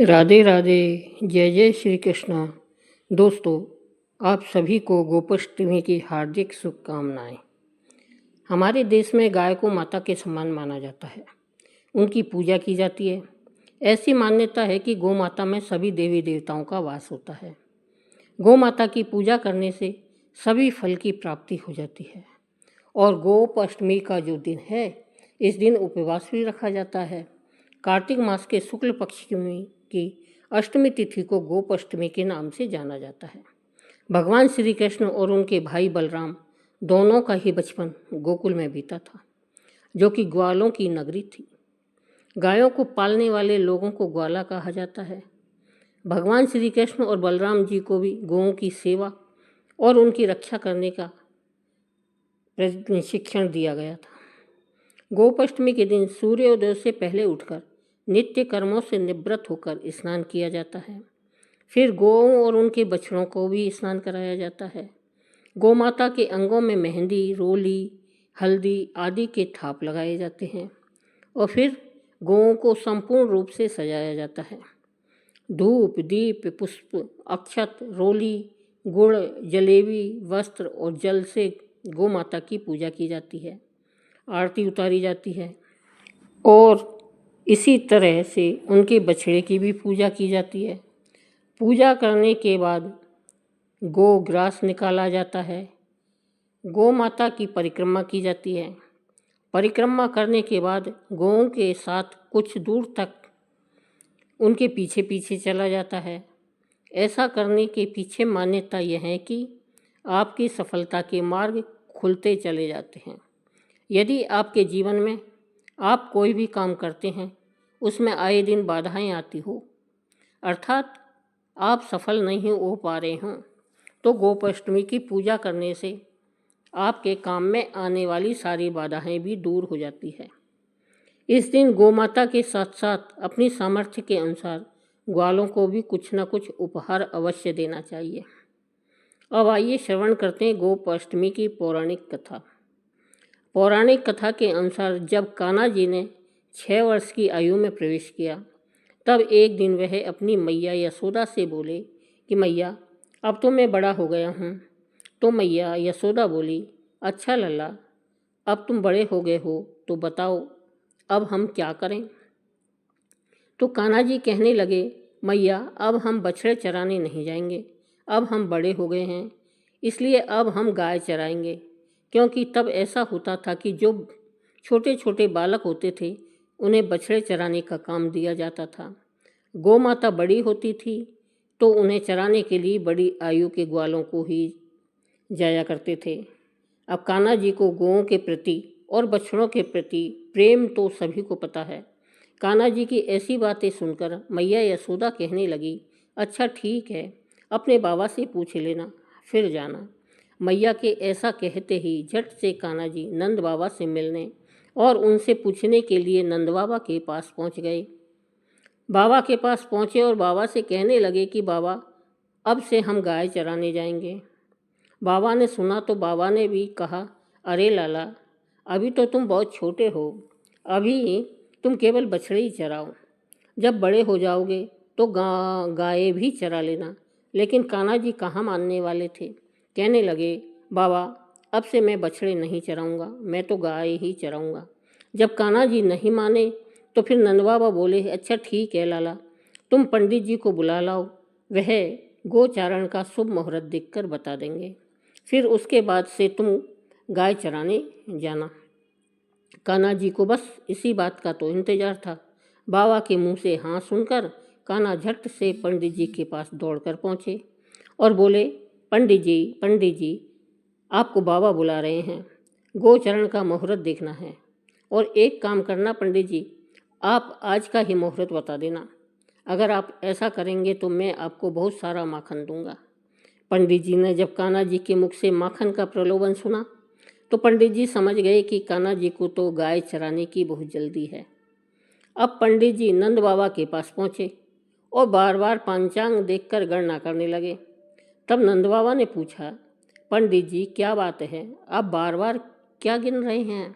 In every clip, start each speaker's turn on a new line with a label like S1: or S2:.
S1: राधे राधे। जय जय श्री कृष्णा। दोस्तों, आप सभी को गोपाष्टमी की हार्दिक शुभकामनाएं। हमारे देश में गाय को माता के समान माना जाता है। उनकी पूजा की जाती है। ऐसी मान्यता है कि गौ माता में सभी देवी देवताओं का वास होता है। गौ माता की पूजा करने से सभी फल की प्राप्ति हो जाती है। और गोपाष्टमी का जो दिन है, इस दिन उपवास भी रखा जाता है। कार्तिक मास के शुक्ल पक्ष की अष्टमी तिथि को गोपाष्टमी के नाम से जाना जाता है। भगवान श्री कृष्ण और उनके भाई बलराम दोनों का ही बचपन गोकुल में बीता था, जो कि ग्वालों की नगरी थी। गायों को पालने वाले लोगों को ग्वाला कहा जाता है। भगवान श्री कृष्ण और बलराम जी को भी गौओं की सेवा और उनकी रक्षा करने का शिक्षण दिया गया था। गोपाष्टमी के दिन सूर्योदय से पहले उठकर नित्य कर्मों से निवृत्त होकर स्नान किया जाता है। फिर गौओं और उनके बछड़ों को भी स्नान कराया जाता है। गौ माता के अंगों में मेहंदी, रोली, हल्दी आदि के थाप लगाए जाते हैं और फिर गौओं को संपूर्ण रूप से सजाया जाता है। धूप, दीप, पुष्प, अक्षत, रोली, गुड़, जलेबी, वस्त्र और जल से गौ माता की पूजा की जाती है, आरती उतारी जाती है और इसी तरह से उनके बछड़े की भी पूजा की जाती है। पूजा करने के बाद गौ ग्रास निकाला जाता है। गौ माता की परिक्रमा की जाती है। परिक्रमा करने के बाद गौओं के साथ कुछ दूर तक उनके पीछे पीछे चला जाता है। ऐसा करने के पीछे मान्यता यह है कि आपकी सफलता के मार्ग खुलते चले जाते हैं। यदि आपके जीवन में आप कोई भी काम करते हैं, उसमें आए दिन बाधाएं आती हो, अर्थात आप सफल नहीं हो पा रहे हों, तो गोपाष्टमी की पूजा करने से आपके काम में आने वाली सारी बाधाएं भी दूर हो जाती है। इस दिन गौ माता के साथ साथ अपनी सामर्थ्य के अनुसार ग्वालों को भी कुछ न कुछ उपहार अवश्य देना चाहिए। अब आइए श्रवण करते हैं गोपाष्टमी की पौराणिक कथा। पौराणिक कथा के अनुसार जब कान्हा जी ने 6 वर्ष की आयु में प्रवेश किया, तब एक दिन वह अपनी मैया यशोदा से बोले कि मैया, अब तो मैं बड़ा हो गया हूँ। तो मैया यशोदा बोली, अच्छा लल्ला, अब तुम बड़े हो गए हो तो बताओ अब हम क्या करें। तो कान्हा जी कहने लगे, मैया, अब हम बछड़े चराने नहीं जाएंगे। अब हम बड़े हो गए हैं, इसलिए अब हम गाय चराएंगे। क्योंकि तब ऐसा होता था कि जो छोटे छोटे बालक होते थे, उन्हें बछड़े चराने का काम दिया जाता था। गौ माता बड़ी होती थी तो उन्हें चराने के लिए बड़ी आयु के ग्वालों को ही जाया करते थे। अब कान्हा जी को गौओं के प्रति और बछड़ों के प्रति प्रेम तो सभी को पता है। कान्हा जी की ऐसी बातें सुनकर मैया यशोदा कहने लगी, अच्छा ठीक है, अपने बाबा से पूछ लेना, फिर जाना। मैया के ऐसा कहते ही झट से कान्हा जी नंद बाबा से मिलने और उनसे पूछने के लिए नंद बाबा के पास पहुंच गए। बाबा के पास पहुंचे और बाबा से कहने लगे कि बाबा, अब से हम गाय चराने जाएंगे। बाबा ने सुना तो बाबा ने भी कहा, अरे लाला, अभी तो तुम बहुत छोटे हो, अभी तुम केवल बछड़े ही चराओ। जब बड़े हो जाओगे तो गाय भी चरा लेना। लेकिन कान्हा जी कहाँ मानने वाले थे। कहने लगे, बाबा, अब से मैं बछड़े नहीं चराऊंगा, मैं तो गाय ही चराऊंगा। जब कान्हा जी नहीं माने तो फिर नंद बाबा बोले, अच्छा ठीक है लाला, तुम पंडित जी को बुला लाओ, वह गोचारण का शुभ मुहूर्त देखकर बता देंगे, फिर उसके बाद से तुम गाय चराने जाना। कान्हा जी को बस इसी बात का तो इंतजार था। बाबा के मुंह से हाँ सुनकर कान्हा झट से पंडित जी के पास दौड़कर पहुँचे और बोले, पंडित जी, आपको बाबा बुला रहे हैं, गोचरण का मुहूर्त देखना है। और एक काम करना पंडित जी, आप आज का ही मुहूर्त बता देना। अगर आप ऐसा करेंगे तो मैं आपको बहुत सारा माखन दूंगा। पंडित जी ने जब कान्हा जी के मुख से माखन का प्रलोभन सुना तो पंडित जी समझ गए कि कान्हा जी को तो गाय चराने की बहुत जल्दी है। अब पंडित जी नंद बाबा के पास पहुँचे और बार बार पंचांग देखकर गणना करने लगे। तब नंद बाबा ने पूछा, पंडित जी क्या बात है, आप बार बार क्या गिन रहे हैं।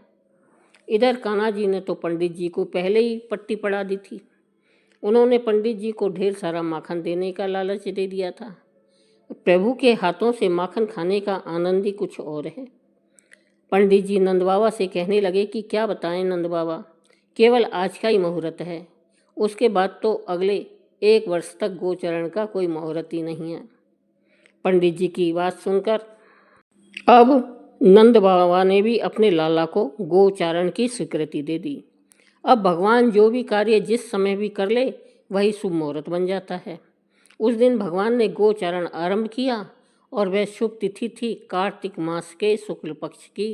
S1: इधर कान्हा जी ने तो पंडित जी को पहले ही पट्टी पढ़ा दी थी। उन्होंने पंडित जी को ढेर सारा माखन देने का लालच दे दिया था। प्रभु के हाथों से माखन खाने का आनंद ही कुछ और है। पंडित जी नंद बाबा से कहने लगे कि क्या बताएं नंद बाबा, केवल आज का ही मुहूर्त है, उसके बाद तो अगले 1 वर्ष तक गोचरण का कोई मुहूर्त ही नहीं है। पंडित जी की बात सुनकर अब नंद बाबा ने भी अपने लाला को गोचारण की स्वीकृति दे दी। अब भगवान जो भी कार्य जिस समय भी कर ले वही शुभ मुहूर्त बन जाता है। उस दिन भगवान ने गोचारण आरंभ किया और वह शुभ तिथि थी कार्तिक मास के शुक्ल पक्ष की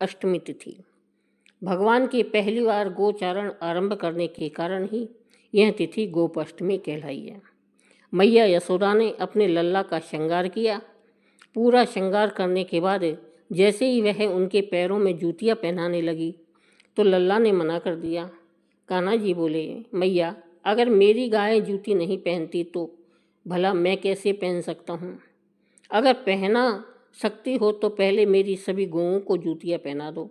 S1: अष्टमी तिथि। भगवान की पहली बार गोचारण आरंभ करने के कारण ही यह तिथि गोपाष्टमी कहलाई है। मैया यशोदा ने अपने लल्ला का श्रृंगार किया। पूरा श्रृंगार करने के बाद जैसे ही वह उनके पैरों में जूतियाँ पहनाने लगी तो लल्ला ने मना कर दिया। कान्हा जी बोले, मैया अगर मेरी गाय जूती नहीं पहनती तो भला मैं कैसे पहन सकता हूँ? अगर पहना सकती हो तो पहले मेरी सभी गौओं को जूतियाँ पहना दो,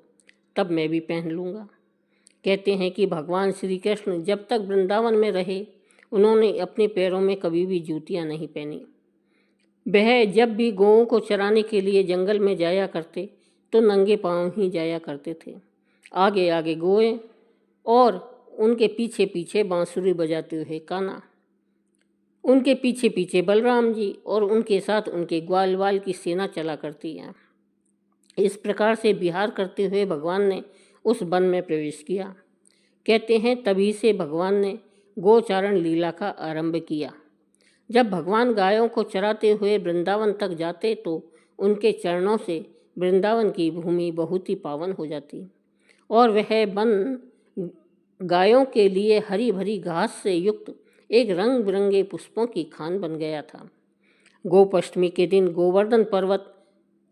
S1: तब मैं भी पहन लूँगा। कहते हैं कि भगवान श्री कृष्ण जब तक वृंदावन में रहे उन्होंने अपने पैरों में कभी भी जूतियाँ नहीं पहनी। वह जब भी गौओं को चराने के लिए जंगल में जाया करते तो नंगे पांव ही जाया करते थे। आगे आगे गोए और उनके पीछे पीछे बांसुरी बजाते हुए कान्हा, उनके पीछे पीछे बलराम जी और उनके साथ उनके ग्वाल वाल की सेना चला करती है। इस प्रकार से विहार करते हुए भगवान ने उस वन में प्रवेश किया। कहते हैं तभी से भगवान ने गोचारण लीला का आरंभ किया। जब भगवान गायों को चराते हुए वृंदावन तक जाते तो उनके चरणों से वृंदावन की भूमि बहुत ही पावन हो जाती और वह वन गायों के लिए हरी भरी घास से युक्त एक रंग बिरंगे पुष्पों की खान बन गया था। गोपाष्टमी के दिन गोवर्धन पर्वत,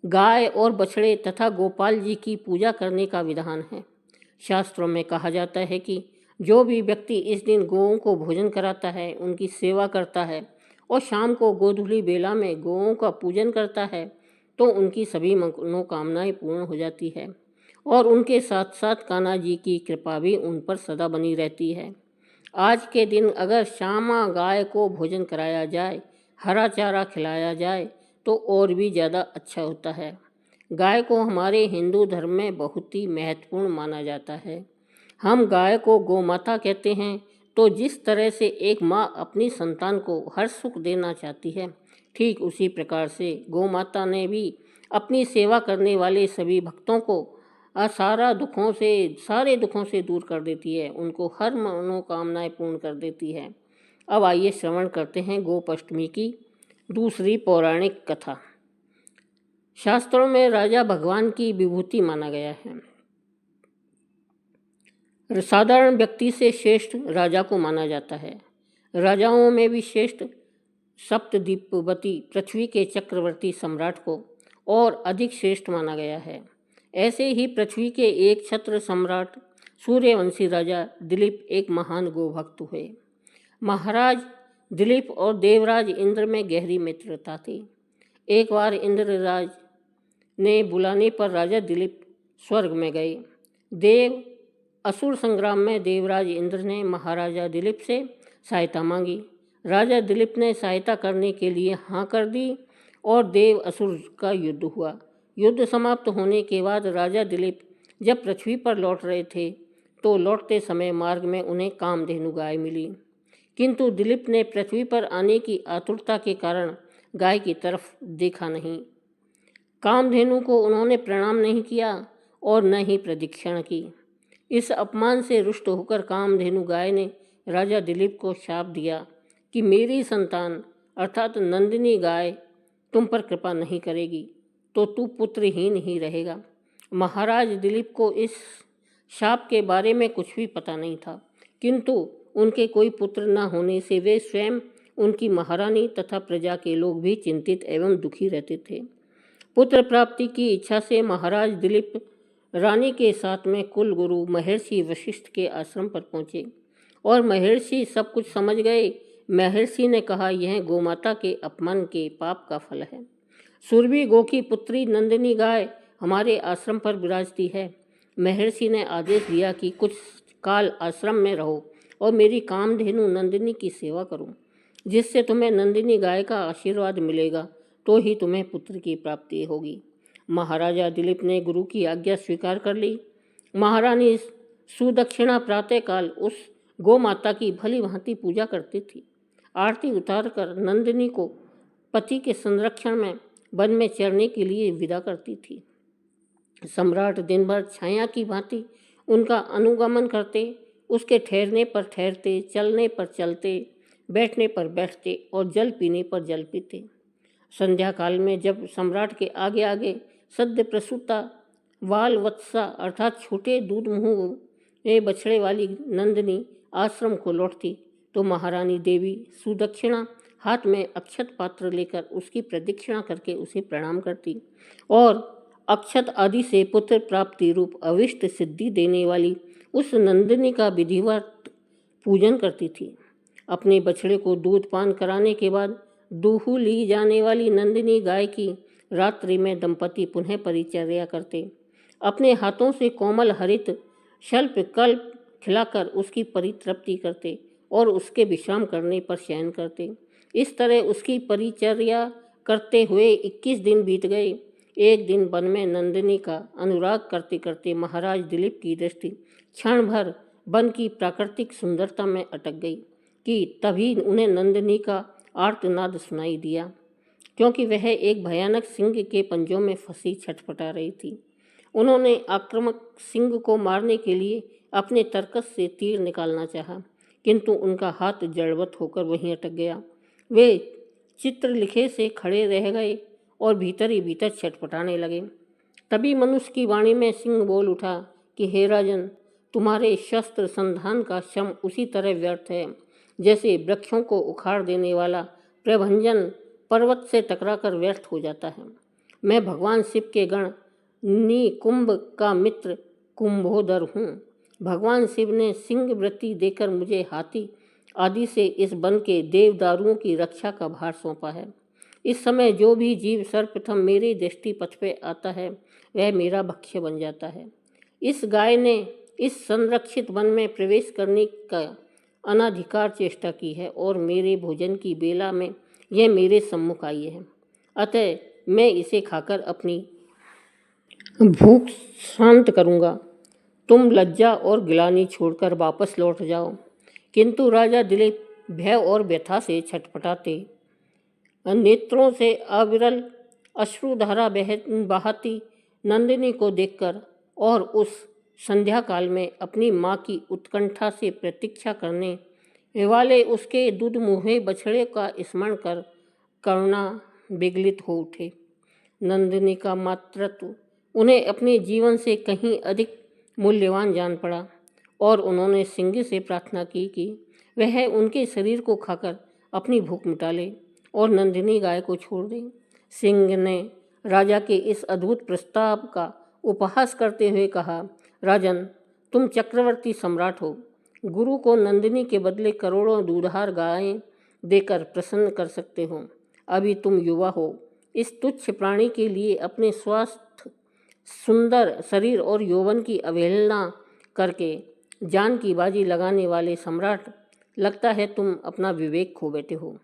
S1: गाय और बछड़े तथा गोपाल जी की पूजा करने का विधान है। शास्त्रों में कहा जाता है कि जो भी व्यक्ति इस दिन गौओं को भोजन कराता है, उनकी सेवा करता है और शाम को गोधूली बेला में गौओं का पूजन करता है तो उनकी सभी मनोकामनाएं पूर्ण हो जाती है और उनके साथ साथ कान्हा जी की कृपा भी उन पर सदा बनी रहती है। आज के दिन अगर श्यामा गाय को भोजन कराया जाए, हरा चारा खिलाया जाए तो और भी ज़्यादा अच्छा होता है। गाय को हमारे हिंदू धर्म में बहुत ही महत्वपूर्ण माना जाता है। हम गाय को गोमाता कहते हैं। तो जिस तरह से एक माँ अपनी संतान को हर सुख देना चाहती है, ठीक उसी प्रकार से गोमाता ने भी अपनी सेवा करने वाले सभी भक्तों को सारे दुखों से दूर कर देती है, उनको हर मनोकामनाएं पूर्ण कर देती है। अब आइए श्रवण करते हैं गोपाष्टमी की दूसरी पौराणिक कथा। शास्त्रों में राजा भगवान की विभूति माना गया है। साधारण व्यक्ति से श्रेष्ठ राजा को माना जाता है। राजाओं में भी श्रेष्ठ सप्तद्वीपवती पृथ्वी के चक्रवर्ती सम्राट को और अधिक श्रेष्ठ माना गया है। ऐसे ही पृथ्वी के एक छत्र सम्राट सूर्यवंशी राजा दिलीप एक महान गोभक्त हुए। महाराज दिलीप और देवराज इंद्र में गहरी मित्रता थी। एक बार इंद्रराज ने बुलाने पर राजा दिलीप स्वर्ग में गए। देव असुर संग्राम में देवराज इंद्र ने महाराजा दिलीप से सहायता मांगी। राजा दिलीप ने सहायता करने के लिए हाँ कर दी और देव असुर का युद्ध हुआ। युद्ध समाप्त होने के बाद राजा दिलीप जब पृथ्वी पर लौट रहे थे तो लौटते समय मार्ग में उन्हें कामधेनु गाय मिली, किंतु दिलीप ने पृथ्वी पर आने की आतुरता के कारण गाय की तरफ देखा नहीं। कामधेनु को उन्होंने प्रणाम नहीं किया और न ही प्रदक्षिणा की। इस अपमान से रुष्ट होकर कामधेनु गाय ने राजा दिलीप को शाप दिया कि मेरी संतान अर्थात नंदिनी गाय तुम पर कृपा नहीं करेगी तो तू पुत्रहीन ही रहेगा। महाराज दिलीप को इस शाप के बारे में कुछ भी पता नहीं था, किंतु उनके कोई पुत्र न होने से वे स्वयं, उनकी महारानी तथा प्रजा के लोग भी चिंतित एवं दुखी रहते थे। पुत्र प्राप्ति की इच्छा से महाराज दिलीप रानी के साथ में कुल गुरु महर्षि वशिष्ठ के आश्रम पर पहुँचे और महर्षि सब कुछ समझ गए। महर्षि ने कहा, यह गोमाता के अपमान के पाप का फल है। सुरभि गो की पुत्री नंदिनी गाय हमारे आश्रम पर विराजती है। महर्षि ने आदेश दिया कि कुछ काल आश्रम में रहो और मेरी कामधेनु नंदिनी की सेवा करो, जिससे तुम्हें नंदिनी गाय का आशीर्वाद मिलेगा, तो ही तुम्हें पुत्र की प्राप्ति होगी। महाराजा दिलीप ने गुरु की आज्ञा स्वीकार कर ली। महारानी सुदक्षिणा प्रातःकाल उस गौ माता की भली भांति पूजा करती थी। आरती उतारकर नंदिनी को पति के संरक्षण में वन में चरने के लिए विदा करती थी। सम्राट दिन भर छाया की भांति उनका अनुगमन करते, उसके ठहरने पर ठहरते, चलने पर चलते, बैठने पर बैठते और जल पीने पर जल पीते। संध्या काल में जब सम्राट के आगे आगे सद्य प्रसूता वाल वत्सा अर्थात छोटे दूध मुँह में बछड़े वाली नंदिनी आश्रम को लौटती, तो महारानी देवी सुदक्षिणा हाथ में अक्षत पात्र लेकर उसकी प्रदक्षिणा करके उसे प्रणाम करती और अक्षत आदि से पुत्र प्राप्ति रूप अविष्ट सिद्धि देने वाली उस नंदिनी का विधिवत पूजन करती थी। अपने बछड़े को दूध पान कराने के बाद दूहू ली जाने वाली नंदिनी गाय की रात्रि में दंपति पुनः परिचर्या करते। अपने हाथों से कोमल हरित शल्प कल्प खिलाकर उसकी परितृप्ति करते और उसके विश्राम करने पर शयन करते। इस तरह उसकी परिचर्या करते हुए 21 दिन बीत गए। एक दिन वन में नंदिनी का अनुराग करते करते महाराज दिलीप की दृष्टि क्षण भर वन की प्राकृतिक सुंदरता में अटक गई कि तभी उन्हें नंदिनी का आर्तनाद सुनाई दिया, क्योंकि वह एक भयानक सिंह के पंजों में फंसी छटपटा रही थी। उन्होंने आक्रामक सिंह को मारने के लिए अपने तरकस से तीर निकालना चाहा, किंतु उनका हाथ जड़वत होकर वहीं अटक गया। वे चित्रलिखे से खड़े रह गए और भीतर ही भीतर छटपटाने लगे। तभी मनुष्य की वाणी में सिंह बोल उठा कि हे राजन, तुम्हारे शस्त्र संधान का श्रम उसी तरह व्यर्थ है जैसे वृक्षों को उखाड़ देने वाला प्रभंजन पर्वत से टकराकर व्यर्थ हो जाता है। मैं भगवान शिव के गण निकुंभ का मित्र कुंभोदर हूँ। भगवान शिव ने सिंह वृत्ति देकर मुझे हाथी आदि से इस वन के देवदारुओं की रक्षा का भार सौंपा है। इस समय जो भी जीव सर्वप्रथम मेरे दृष्टि पथ पे आता है वह मेरा भक्ष्य बन जाता है। इस गाय ने इस संरक्षित वन में प्रवेश करने का अनाधिकार चेष्टा की है और मेरे भोजन की बेला में यह मेरे सम्मुख आई है। अतः मैं इसे खाकर अपनी भूख शांत करूँगा। तुम लज्जा और गिलानी छोड़कर वापस लौट जाओ। किंतु राजा दिलीप भय और व्यथा से छटपटाते, नेत्रों से अविरल अश्रुधारा बहाती नंदिनी को देखकर और उस संध्या काल में अपनी माँ की उत्कंठा से प्रतीक्षा करने वाले उसके दूध मुहे बछड़े का स्मरण कर करुणा विगलित हो उठे। नंदिनी का मातृत्व उन्हें अपने जीवन से कहीं अधिक मूल्यवान जान पड़ा और उन्होंने सिंह से प्रार्थना की कि वह उनके शरीर को खाकर अपनी भूख मिटा ले और नंदिनी गाय को छोड़ दे। सिंह ने राजा के इस अद्भुत प्रस्ताव का उपहास करते हुए कहा, राजन, तुम चक्रवर्ती सम्राट हो। गुरु को नंदिनी के बदले करोड़ों दूधार गायें देकर प्रसन्न कर सकते हो। अभी तुम युवा हो। इस तुच्छ प्राणी के लिए अपने स्वास्थ्य, सुंदर शरीर और यौवन की अवहेलना करके जान की बाजी लगाने वाले सम्राट, लगता है तुम अपना विवेक खो बैठे हो।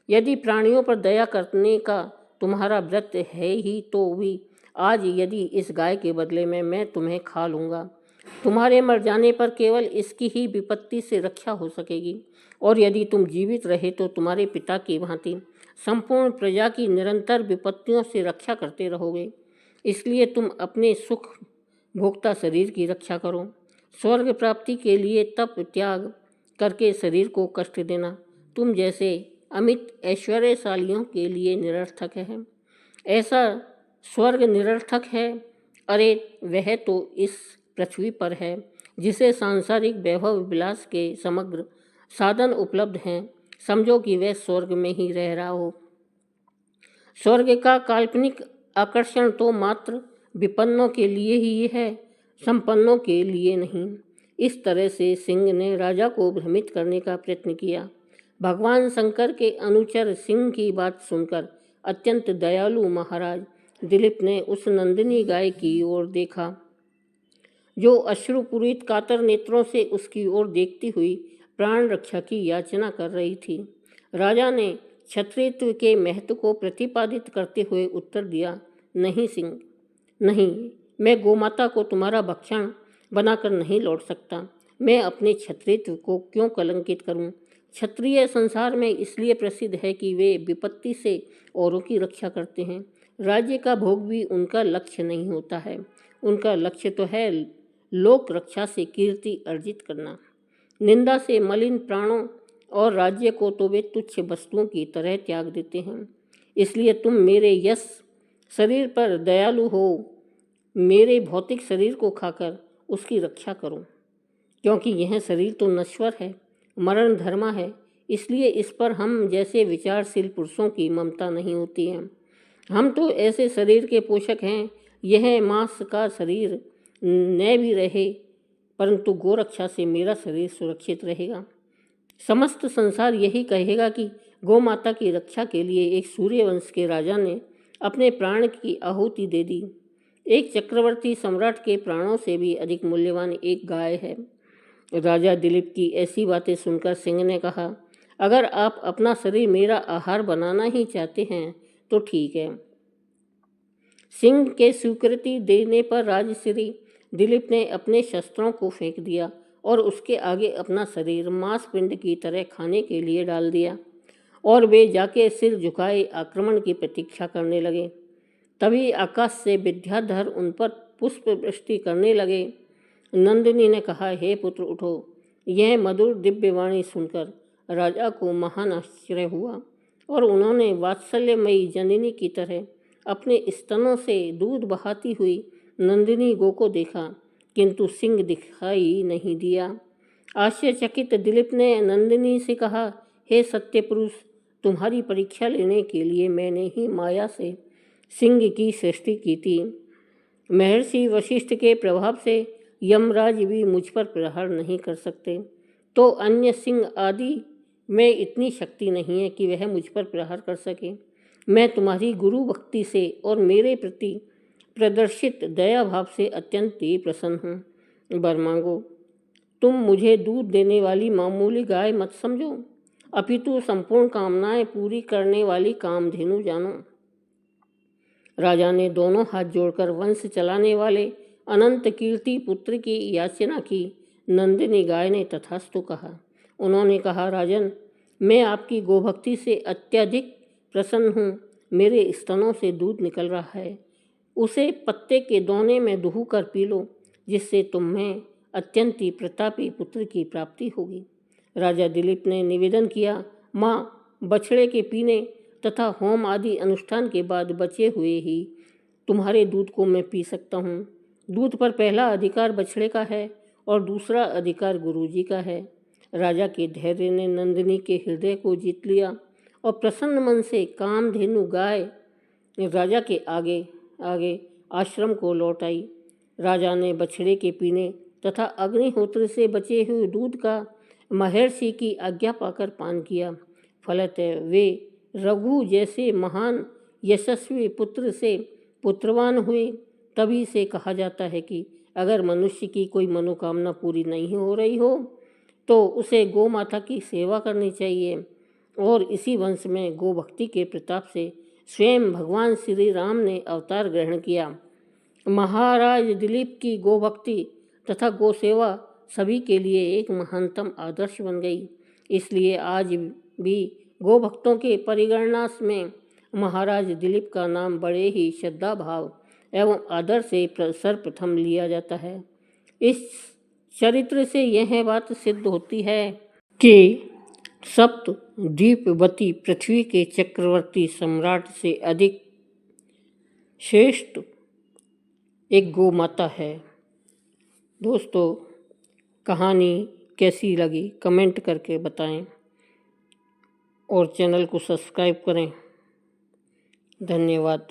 S1: यदि प्राणियों पर दया करने का तुम्हारा व्रत है ही तो भी आज यदि इस गाय के बदले में मैं तुम्हें खा लूँगा, तुम्हारे मर जाने पर केवल इसकी ही विपत्ति से रक्षा हो सकेगी, और यदि तुम जीवित रहे तो तुम्हारे पिता की भांति संपूर्ण प्रजा की निरंतर विपत्तियों से रक्षा करते रहोगे। इसलिए तुम अपने सुख भोक्ता शरीर की रक्षा करो। स्वर्ग प्राप्ति के लिए तप त्याग करके शरीर को कष्ट देना तुम जैसे अमित ऐश्वर्यशालियों के लिए निरर्थक है। ऐसा स्वर्ग निरर्थक है? अरे वह तो इस पृथ्वी पर है जिसे सांसारिक वैभव विलास के समग्र साधन उपलब्ध हैं। समझो कि वह स्वर्ग में ही रह रहा हो। स्वर्ग का काल्पनिक आकर्षण तो मात्र विपन्नों के लिए ही है, संपन्नों के लिए नहीं। इस तरह से सिंह ने राजा को भ्रमित करने का प्रयत्न किया। भगवान शंकर के अनुचर सिंह की बात सुनकर अत्यंत दयालु महाराज दिलीप ने उस नंदिनी गाय की ओर देखा, जो अश्रुपूरित कातर नेत्रों से उसकी ओर देखती हुई प्राण रक्षा की याचना कर रही थी। राजा ने क्षत्रियत्व के महत्व को प्रतिपादित करते हुए उत्तर दिया, नहीं सिंह, नहीं, मैं गोमाता को तुम्हारा भक्षण बनाकर नहीं लौट सकता। मैं अपने क्षत्रियत्व को क्यों कलंकित करूं? क्षत्रिय संसार में इसलिए प्रसिद्ध है कि वे विपत्ति से औरों की रक्षा करते हैं। राज्य का भोग भी उनका लक्ष्य नहीं होता है। उनका लक्ष्य तो है लोक रक्षा से कीर्ति अर्जित करना। निंदा से मलिन प्राणों और राज्य को तो वे तुच्छ वस्तुओं की तरह त्याग देते हैं। इसलिए तुम मेरे यश शरीर पर दयालु हो, मेरे भौतिक शरीर को खाकर उसकी रक्षा करो, क्योंकि यह शरीर तो नश्वर है, मरण धर्मा है। इसलिए इस पर हम जैसे विचारशील पुरुषों की ममता नहीं होती है। हम तो ऐसे शरीर के पोषक हैं। यह मांस का शरीर न भी रहे, परंतु गोरक्षा से मेरा शरीर सुरक्षित रहेगा। समस्त संसार यही कहेगा कि गौ माता की रक्षा के लिए एक सूर्यवंश के राजा ने अपने प्राण की आहुति दे दी। एक चक्रवर्ती सम्राट के प्राणों से भी अधिक मूल्यवान एक गाय है। राजा दिलीप की ऐसी बातें सुनकर सिंह ने कहा, अगर आप अपना शरीर मेरा आहार बनाना ही चाहते हैं तो ठीक है। सिंह के स्वीकृति देने पर राजश्री दिलीप ने अपने शस्त्रों को फेंक दिया और उसके आगे अपना शरीर मांसपिंड की तरह खाने के लिए डाल दिया, और वे जाके सिर झुकाए आक्रमण की प्रतीक्षा करने लगे। तभी आकाश से विद्याधर उन पर पुष्प वृष्टि करने लगे। नंदिनी ने कहा, हे पुत्र उठो। यह मधुर दिव्यवाणी सुनकर राजा को महान आश्चर्य हुआ और उन्होंने वात्सल्यमयी जननी की तरह अपने स्तनों से दूध बहाती हुई नंदिनी गो को देखा, किंतु सिंह दिखाई नहीं दिया। आश्चर्यचकित दिलीप ने नंदिनी से कहा, हे सत्य पुरुष, तुम्हारी परीक्षा लेने के लिए मैंने ही माया से सिंह की सृष्टि की थी। महर्षि वशिष्ठ के प्रभाव से यमराज भी मुझ पर प्रहार नहीं कर सकते, तो अन्य सिंह आदि में इतनी शक्ति नहीं है कि वह मुझ पर प्रहार कर सके। मैं तुम्हारी गुरु भक्ति से और मेरे प्रति प्रदर्शित दया भाव से अत्यंत ही प्रसन्न हूँ। वर मांगो। तुम मुझे दूध देने वाली मामूली गाय मत समझो, अपितु संपूर्ण कामनाएं पूरी करने वाली कामधेनु जानो। राजा ने दोनों हाथ जोड़कर वंश चलाने वाले अनंत कीर्ति पुत्र की याचना की। नंदिनी गाय ने तथास्तु कहा। उन्होंने कहा, राजन, मैं आपकी गोभक्ति से अत्यधिक प्रसन्न हूँ। मेरे स्तनों से दूध निकल रहा है, उसे पत्ते के दोने में दुहू कर पी लो, जिससे तुम्हें अत्यंत ही प्रतापी पुत्र की प्राप्ति होगी। राजा दिलीप ने निवेदन किया, माँ, बछड़े के पीने तथा होम आदि अनुष्ठान के बाद बचे हुए ही तुम्हारे दूध को मैं पी सकता हूँ। दूध पर पहला अधिकार बछड़े का है और दूसरा अधिकार गुरुजी का है। राजा के धैर्य ने नंदिनी के हृदय को जीत लिया और प्रसन्न मन से कामधेनु गाय राजा के आगे आगे आश्रम को लौट आई। राजा ने बछड़े के पीने तथा अग्निहोत्र से बचे हुए दूध का महर्षि की आज्ञा पाकर पान किया। फलतः वे रघु जैसे महान यशस्वी पुत्र से पुत्रवान हुए। तभी से कहा जाता है कि अगर मनुष्य की कोई मनोकामना पूरी नहीं हो रही हो तो उसे गौ माता की सेवा करनी चाहिए, और इसी वंश में गो भक्ति के प्रताप से स्वयं भगवान श्री राम ने अवतार ग्रहण किया। महाराज दिलीप की गो भक्ति तथा गो सेवा सभी के लिए एक महानतम आदर्श बन गई। इसलिए आज भी गो भक्तों के परिगणना में महाराज दिलीप का नाम बड़े ही श्रद्धा भाव एवं आदर से सर्वप्रथम लिया जाता है। इस चरित्र से यह बात सिद्ध होती है कि सप्त द्वीपवती पृथ्वी के चक्रवर्ती सम्राट से अधिक श्रेष्ठ एक गौ माता है। दोस्तों, कहानी कैसी लगी कमेंट करके बताएं और चैनल को सब्सक्राइब करें। धन्यवाद।